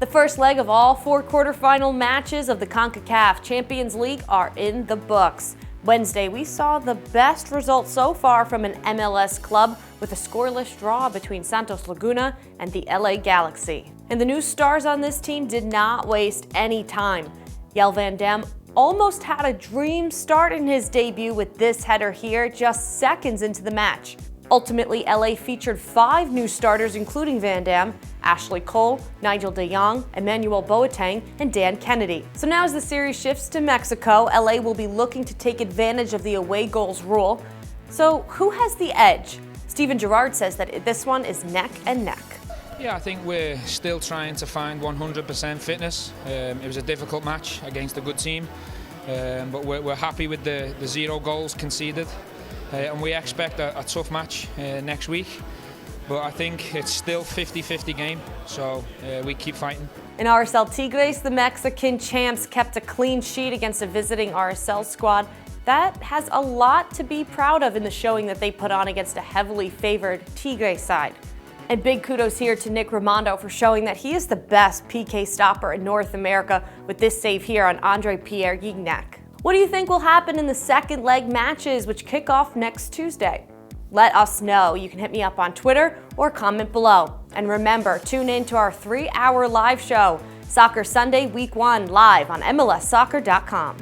The first leg of all 4 quarterfinal matches of the CONCACAF Champions League are in the books. Wednesday, we saw the best result so far from an MLS club with a scoreless draw between Santos Laguna and the LA Galaxy. And the new stars on this team did not waste any time. Jelle Van Dam almost had a dream start in his debut with this header here just seconds into the match. Ultimately, LA featured 5 new starters including Van Dam, Ashley Cole, Nigel de Jong, Emmanuel Boateng, and Dan Kennedy. So now as the series shifts to Mexico, LA will be looking to take advantage of the away goals rule. So who has the edge? Steven Gerrard says that this one is neck and neck. Yeah, I think we're still trying to find 100% fitness. It was a difficult match against a good team, but we're happy with the 0 goals conceded. And we expect a tough match next week, but I think it's still 50-50 game, so we keep fighting. In RSL Tigres, the Mexican champs kept a clean sheet against a visiting RSL squad. That has a lot to be proud of in the showing that they put on against a heavily favored Tigres side. And big kudos here to Nick Rimando for showing that he is the best PK stopper in North America with this save here on Andre Pierre Gignac. What do you think will happen in the second leg matches, which kick off next Tuesday? Let us know. You can hit me up on Twitter or comment below. And remember, tune in to our 3-hour live show, Soccer Sunday Week 1, live on MLSsoccer.com.